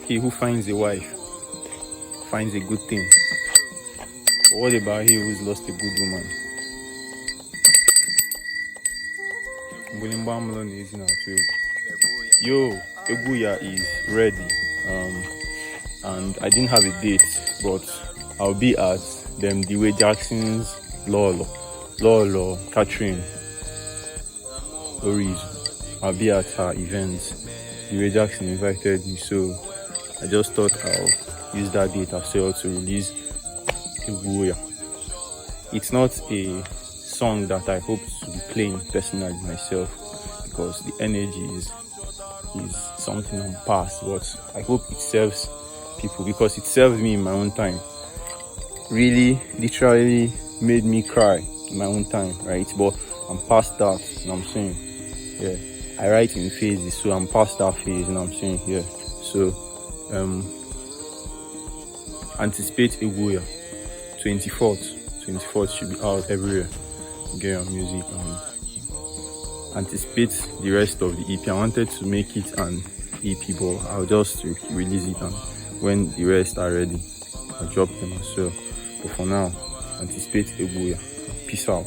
he who finds a wife finds a good thing. But what about he who's lost a good woman? Yo, Egwu Uya is ready. And I didn't have a date, but I'll be at them Dewey Jackson's Lolo, Catherine, Oriz. I'll be at her event. Dewey Jackson invited me, so I just thought I'll use that date as well to release Egwu Uya. It's not a song that I hope to be playing personally myself, because the energy is something I'm past, but I hope it serves people, because it served me in my own time. Really, literally made me cry in my own time, right? But I'm past that, you know what I'm saying? Yeah, I write in phases, so I'm past that phase, you know what I'm saying? Yeah, so anticipate Egwu Uya. 24th should be out everywhere. Get your music and anticipate the rest of the EP. I wanted to make it an EP, but I'll just release it, and when the rest are ready, I'll drop them as well. But for now, anticipate Egwu Uya. Peace out.